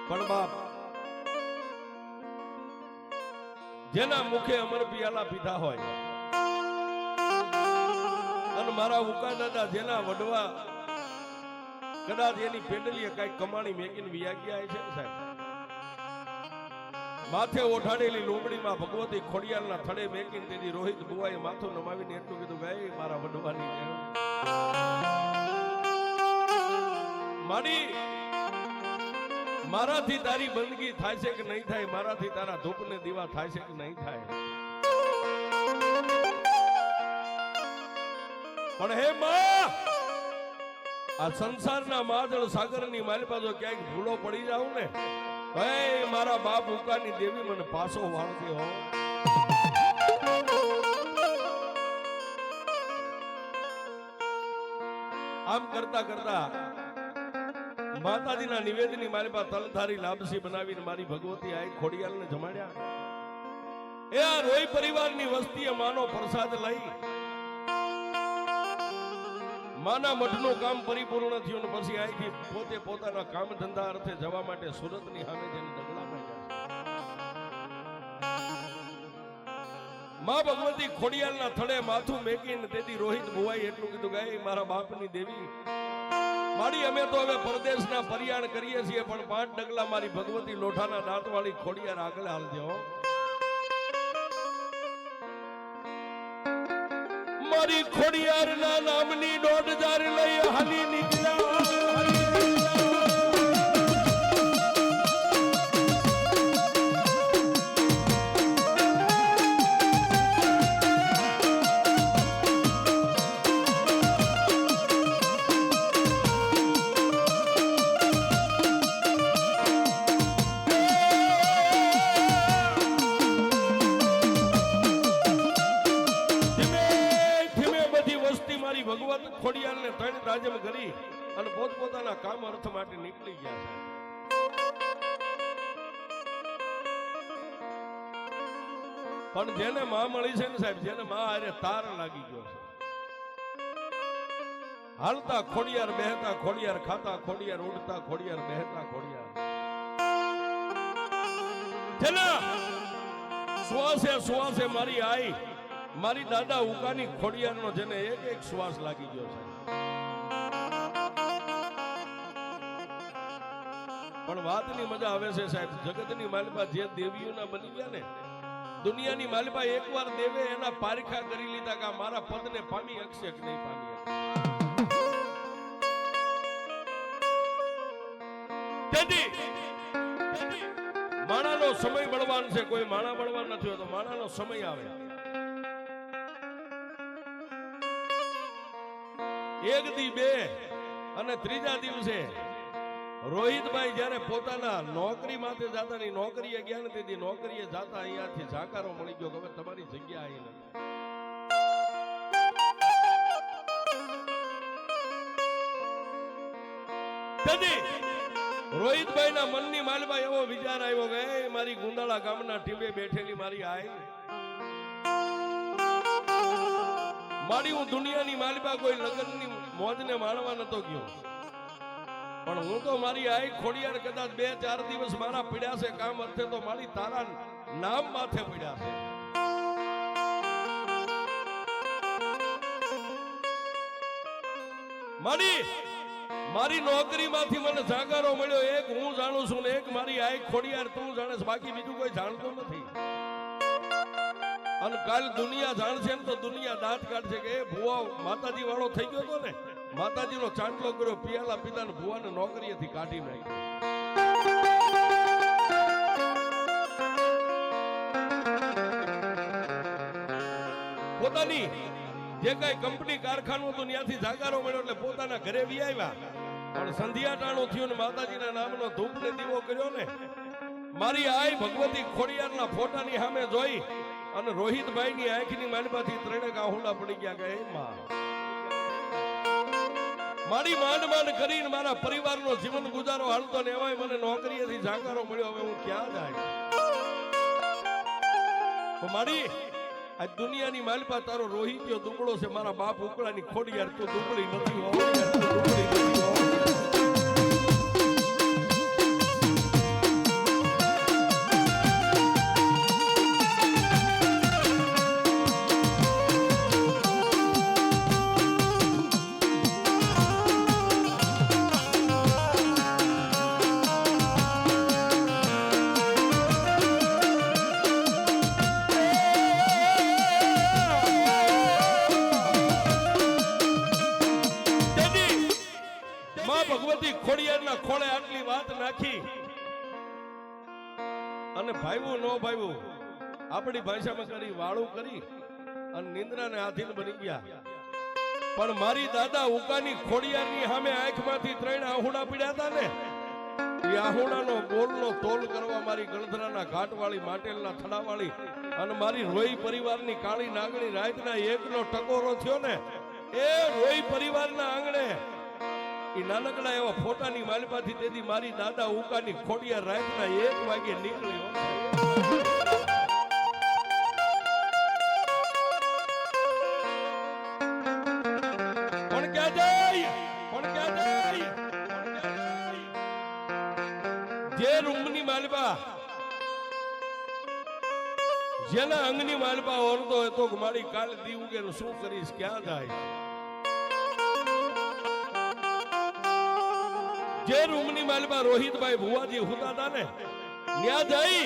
પણ બાપ જેના મુખે અમર પિયાલા પીધા હોય અને મારા ઉકા દાદા જેના વડવા કદાચ એની પેડલીએ કઈ કમાણી મેકીને વિયાગ્યા છે ને સાહેબ, માથે ઓઢાડેલી લોમડીમાં ભગવતી ખોડિયારના થડે મેકીને તેની રોહિત બુવાએ માથું નમાવીને એટલું કીધું કે મારા વડવાની મારી મારાથી તારી બંદગી થાય છે કે નહીં થાય, મારાથી તારા ધૂપ ને દીવા થાય છે કે નહીં થાય, પણ હે માં આ સંસારના માજળ સાગરની માલિપા જો ક્યાંક ભૂલો પડી જાઉં ને મારા બાપ ઉકાની દેવી મને પાછો વાળતી હો. આમ કરતા કરતા માતાજીના નિવેદનની માલિપા તલધારી લાપસી બનાવીને મારી ભગવતી આઈ ખોડિયાલને જમાડ્યા. એ આ રોય પરિવારની વસ્તીએ માનો પ્રસાદ લઈ માના મઠનું કામ પરિપૂર્ણ થયું ને પછી અહીંથી પોતે પોતાના કામ ધંધા અર્થે જવા માટે સુરતની સામે જઈને ડગલા માંડ્યા. માં ભગવતી ખોડિયાલના થડે માથું મેકીને તેથી રોહિત બુવાઈ એટલું કીધું કે મારા બાપની દેવી મારી અમે તો હવે પરદેશના પરિયાણ કરીએ છીએ, પણ 5 ડગલા મારી ભગવતી લોઠાના દાંતવાળી ખોડિયાર આગળ હાલજો. મારી ખોડિયારના નામની 1,000 લઈ હાલી નીકળ્યા. ભગવત ખોડિયાલને 3 રાજમ કરી અને પોતપોતાના કામ અર્થ માટે નીકળી ગયા છે. પણ જેને માં મળી છે ને સાહેબ, જેને માં આરે તાર લાગી ગયો છે, હાલતા ખોડિયાર બેહતા ખોડિયાર, ખાતા ખોડિયાર, ઉડતા ખોડિયાર, બેહતા ખોડિયાર, જેના શ્વાસે શ્વાસે મારી આઈ મારી દાદા ઉકાની ખોડિયારનો જેને એક એક શ્વાસ લાગી ગયો છે. પણ વાતની મજા આવે છે સાહેબ, જગતની માલિપા જે દેવીઓના બની ગયા ને, દુનિયાની માલિપા એકવાર દેવે એના પારખા કરી લીધા કે મારા પદને પામી શકશે કે નહીં પામી. માણાનો સમય બળવાન છે, કોઈ માણા બળવાન નથી હોતો. માણાનો સમય આવે, એક દી બે અને ત્રીજા દિવસે રોહિતભાઈ જયારે પોતાના નોકરી માટે જતા ની નોકરીએ ગયા ને, તેથી નોકરીએ જતા અહીંયાથી જાકારો મળી ગયો કે હવે તમારી જગ્યા અહીં નથી. રોહિતભાઈ ના મનની માલમાં એવો વિચાર આવ્યો કે મારી ગુંદાળા ગામના ટીમે બેઠેલી મારી આઈ મારી હું દુનિયાની માલિપા કોઈ લગ્નની મોજને માણવા નતો ગયો, પણ હું તો મારી આઈ ખોડિયાર કદાચ 2-4 દિવસ મારા પીડ્યા છે કામ અર્થે, તો મારી તારા નામ માથે પીડ્યા છે. મારી નોકરી માંથી મને જાગારો મળ્યો, એક હું જાણું છું ને એક મારી આઈ ખોડિયાર તું જાણે, બાકી બીજું કોઈ જાણતું નથી. અને કાલ દુનિયા જાણશે ને તો દુનિયા દાંત કાઢશે કે એ ભુવા માતાજી વાળો થઈ ગયો હતો ને, માતાજીનો ચાંટલો કર્યો, પિયાલા પીધા ને ભુવાને નોકરીએથી કાઢી નાખ્યો. પોતાની જે કઈ કંપની કારખાનું હતું ત્યાંથી જાગારો મળ્યો એટલે પોતાના ઘરે વી આવ્યા, પણ સંધ્યા ટાણું થયું ને માતાજીના નામનો ધૂપ ને દીવો કર્યો ને, મારી આઈ ભગવતી ખોડિયારના ફોટાની સામે જોઈ અને રોહિતભાઈ ની આંખની માલમાંથી 3 આહુડા પડી ગયા કે માં મારી માંડ માંડ કરીને મારા પરિવારનો જીવન ગુજારો હાલતો ને એવાય મને નોકરીએથી જાકારો મળ્યો, હવે હું ક્યાં જાય. મારી આ દુનિયાની માલપા તારો રોહિત્યો દુબળો છે, મારા બાપ ઉકળાની ખોડિયાર તું દુબળી નથી હોવ. વાત નાખી અને ભાઈવું નો ભાઈવું આપણી ભાષામાં કરી વાળું કરી અને નિંદ્રાને આધીન બની ગયા. પણ મારી દાદા ઉકાની ખોડિયારની સામે આંખમાંથી 3 આહુડા પીડ્યા હતા ને, એ આહુડાનો બોલનો તોલ કરવા મારી ગણધરાના ઘાટવાળી માટેલના થડાવાળી અને મારી રોઈ પરિવારની કાળી નાગણી રાતના એકનો ટકોરો થયો ને, એ રોઈ પરિવારના આંગણે એ નાનકડા એવા ફોટાની માલિપાથી તેથી મારી દાદા ઉકાની ખોડિયા રાતના 1 વાગે નીકળ્યો. જે રૂમની માલપા જેના અંગની માલપા ઓરતો હોય તો મારી કાલ દી ઉગે શું કરીશ, ક્યાં જાય? જે રૂમની માલપા રોહિતભાઈ ભુવાજી હુતા હતા ને, ત્યાં જઈ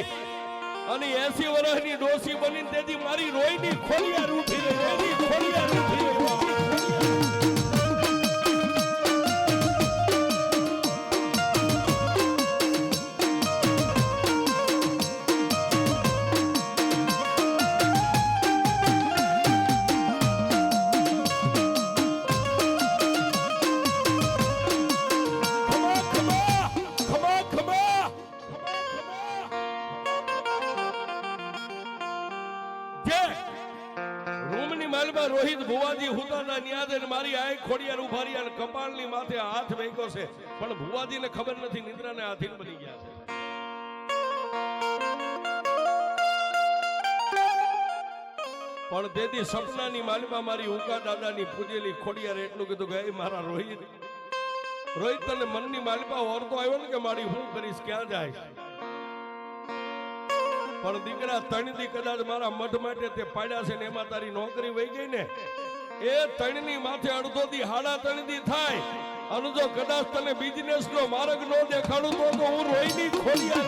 અને 80 વર્ષની ડોસી બની તેથી મારી રોઈની ખોડિયાર ઉઠી રહી, ખોડિયાર ઉઠી રહી. રોહિત ભુવાજી હુતાના ન્યાદ મારી આંખ ખોડિયાર ઉભારી અને કપાળની માથે હાથ વેક્યો છે, પણ ભુવાજીને ખબર નથી નિદ્રાને આધીન બની ગયા છે. પણ તેથી સપનાની માલિકા મારી ઉકા દાદાની પૂજેલી ખોડિયાર એટલું કીધું કે એ મારા રોહિત, રોહિત તને મનની માલિકા ઓરતો આવ્યો ને કે મારી હું કરીશ, ક્યાં જાય? પણ દીકરા 3 દી કદાચ મારા મઠ માટે તે પાડ્યા છે ને એમાં તારી નોકરી વહી ગઈ ને, એ 3 ની માથે અડધો દી 3.5 દી થાય અને જો કદાચ તને બિઝનેસ નો માર્ગ નો દેખાડું તો હું રોઈની ખોડિયાર.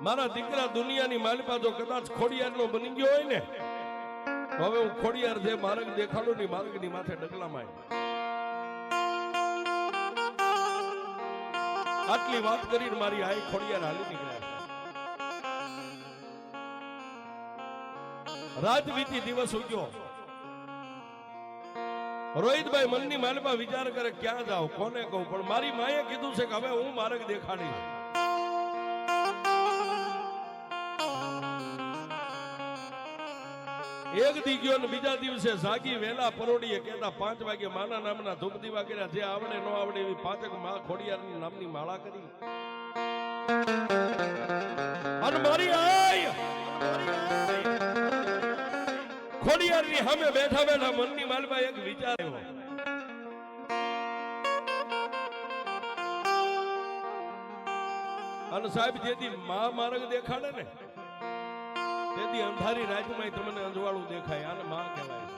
મારા દીકરા દુનિયાની માલિકા જો કદાચ ખોડિયાર નો બની ગયો હોય ને, હવે હું ખોડિયાર જે માર્ગ દેખાડો ની માર્ગની માથે ડગલામાં આટલી વાત કરીને મારી આઈ ખોડિયાર હાલી નીકળ્યા. રાત વીતી દિવસ ઉગ્યો. રોહિતભાઈ મનની માલિકા વિચાર કરે ક્યાં જાવ, કોને કહું, પણ મારી માએ કીધું છે કે હવે હું માર્ગ દેખાડીશ. એક દી ગયો ને બીજા દિવસે જાગી વેલા પરોડીએ કહેતા 5 વાગે માના નામના ધૂપ દીવા કર્યા, જે આવડે ન આવડે એવી 5 માં ખોડિયારની નામની માળા કરી અને મારી આય ખોડિયારની સામે બેઠા બેઠા મનની માલમાં એક વિચાર આવ્યો. અને સાહેબ જેથી મા માર્ગ દેખાડે ને તેથી અંધારી રાતમાં તમને અંજવાળું દેખાય, આને માં કહેવાય છે.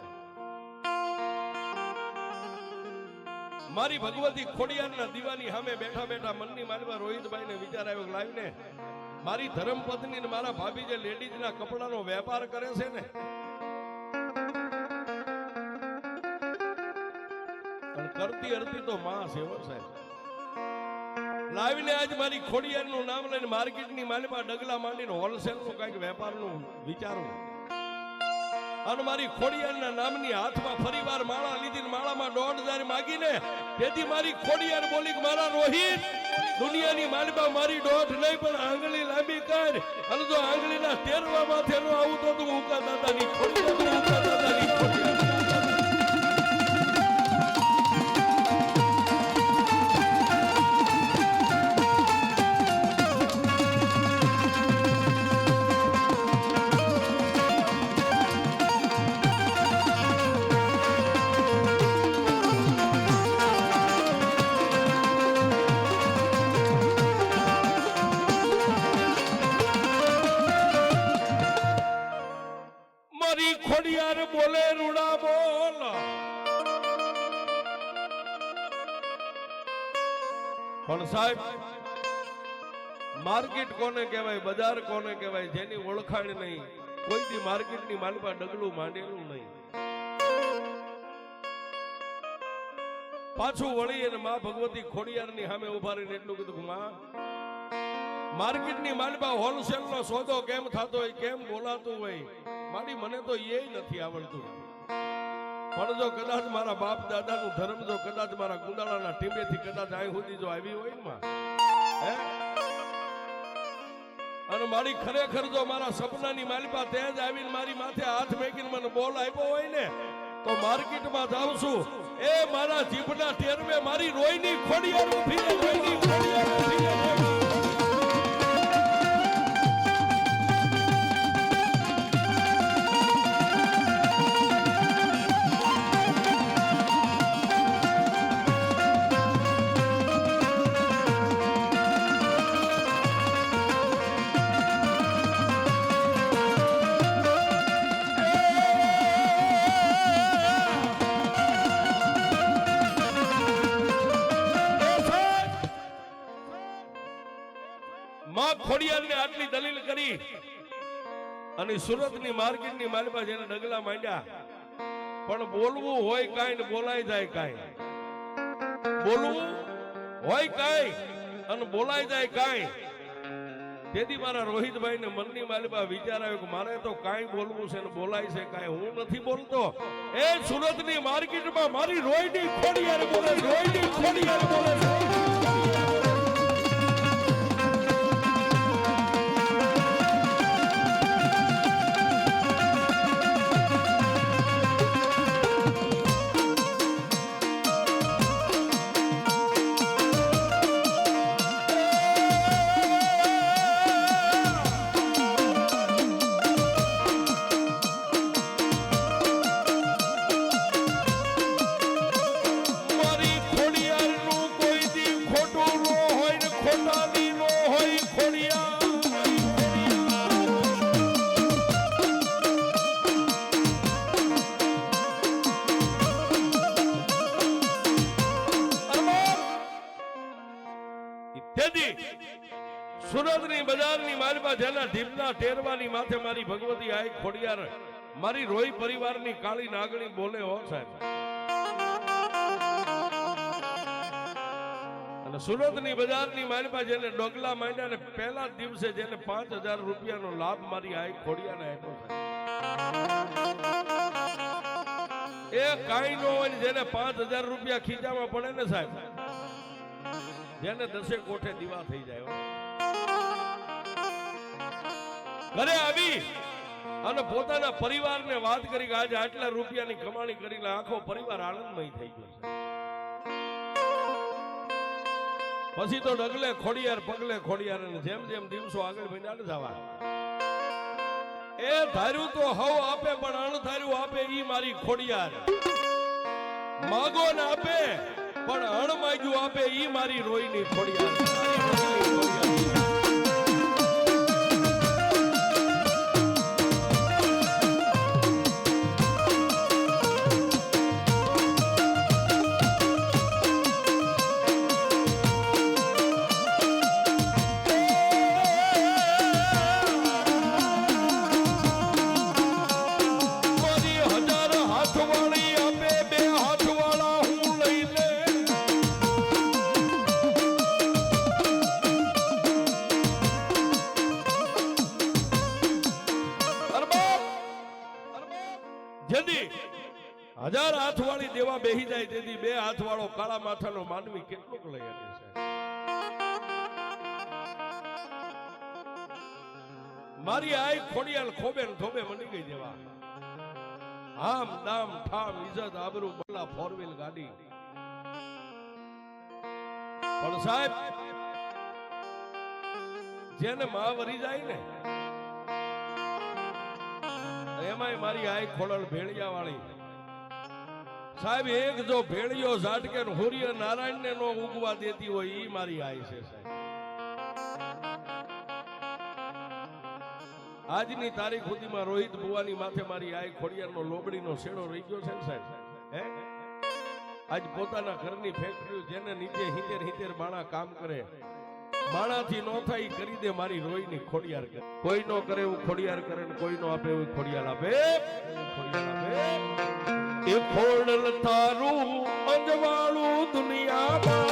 મારી ભગવતી ખોડિયારના દીવાની સામે બેઠા બેઠા મનની માલમાં રોહિતભાઈ ને વિચાર આવ્યો કે લાવીને મારી ધર્મપત્ની ને મારા ભાભી જે લેડીઝના કપડાનો વેપાર કરે છે ને, પણ કરતી હરતી તો માં છે હો સાહેબ. લાવીને આજ મારી ખોડિયારનું નામ લઈને માર્કેટની માલમાં ડગલા માંડીને હોલસેલનું કંઈક વેપારનું વિચારું અને મારી ખોડિયારના નામની હાથમાં ફરીવાર માળા લીધી, માળામાં 1.5 માગીને તેથી મારી ખોડિયાર બોલી કે મારા રોહિત, દુનિયાની માલમાં મારી દોઢ નહીં પણ આંગળી લાંબી કર, અને જો આંગળીના તેરવા માથે નો આવું તો તું ઉકા દાદાની ખોડિયાર, ઉકા દાદાની ખોડિયાર. બોલે રૂડા બોલ પણ સાહેબ માર્કેટ કોને કહેવાય બજાર કોને કહેવાય જેની ઓળખાણ નહીં કોઈ દી માર્કેટની માલપા ડગલું માંડેલું નહીં પાછું વળી અને માં ભગવતી ખોડિયારની સામે ઉભા રહીને એટલું કીધું કે માં માર્કેટની માલપા હોલસેલ નો સોદો કેમ થતો હોય કેમ બોલાતું હોય મારી મને તો એ નથી આવડતું પણ જો કદાચ મારા બાપ દાદાનું ધર્મ જો કદાચ મારા ગુંદાળાના ટીમેથી કદાચ અહીં સુધી જો આવી હોય ને હે અને મારી ખરેખર જો મારા સપનાની માલિપા તે જ આવીને મારી માથે હાથ મેકીને મને બોલ આપ્યો હોય ને તો માર્કેટમાં જાઉં છું એ મારા જીભના ટેરવે મારી રોઈની ખોડિયાર ઊભી છે રોઈની ખોડિયાર ઊભી છે ખોડિયારને આટલી દલીલ કરી અને સુરતની માર્કેટની માલપા જેને ડગલા માંડ્યા પણ બોલવું હોય કાંઈ ને બોલાઈ જાય કાંઈ બોલવું હોય કાંઈ અને બોલાઈ જાય કાંઈ તેથી મારા રોહિતભાઈ ને મનની માલપા વિચાર આવ્યો કે મારે તો કાંઈ બોલવું છે ને બોલાય છે કાંઈ હું નથી બોલતો એ સુરતની માર્કેટમાં મારી રોહિણી ખોડિયાર બોલે રોહિણી ખોડિયાર બોલે સુરતની બજારની માલપા જેના ઢીમના ટેરવાની માથે મારી ભગવતી આઈ ખોડિયાર મારી રોઈ પરિવારની કાળી નાગણી બોલે હો સાહેબ અને સુરતની બજારની માલપા જેને ડોગલા માંડ્યા ને પહેલા દિવસે જેને 5000 રૂપિયાનો લાભ મારી આઈ ખોડિયાને આપ્યો સાહેબ એ કાઈ નો હોય જેને 5000 રૂપિયા ખીચામાં પડે ને સાહેબ જેને 10 કોઠે દીવા થઈ જાય ઘરે આવી અને પોતાના પરિવારને વાત કરી કે આજે આટલા રૂપિયાની કમાણી કરીને આખો પરિવાર આનંદમય થઈ ગયો છે પછી તો ડગલે ખોડિયાર પગલે ખોડિયાર જેમ જેમ દિવસો આગળ વધ્યા ને જવા એ ધાર્યું તો હવ આપે પણ અણધાર્યું આપે ઈ મારી ખોડિયાર માગો ને આપે પણ અણમાગ્યું આપે ઈ મારી રોઈની ખોડિયાર હજાર હાથ વાળી દેવા બેહી જાય તેથી 2 હાથ વાળો કાળા માથાનો માનવી કેટલુંક લઈ શકે છે મારી આઈ ખોડિયાલ ખોબે ને થોબે મની ગઈ જેવા આમ દામ ઠામ ઇજ્જત આબરૂ બલા 4 વ્હીલ ગાડી પણ સાહેબ જેને માં વરી જાય ને એમાંય મારી આઈ ખોડલ ભેળિયા વાળી સાહેબ એક જો ભેળિયો ઝાટકે હુરિય નારાયણ ને નો ઉગવા દેતી હોય ઈ મારી આઈ છે સાહેબ આજની તારીખ સુધીમાં રોહિત બુવાની માથે મારી આય ખોડિયારનો લોબડીનો શેડો રહી ગયો છે ને સાહેબ? હે? આજ પોતાના ઘરની ફેક્ટરી જેને નીચે હિતેર બાણા કામ કરે, બાણાથી નો થાય ઈ કરી દે મારી રોહીની ખોડિયાર કરે. કોઈ નો કરે એવું ખોડિયાર કરે ને કોઈ નો આપે એવું ખોડિયાર આપે. ખોડિયાર આપે એ ખોડલ તારું અંજવાળું દુનિયામાં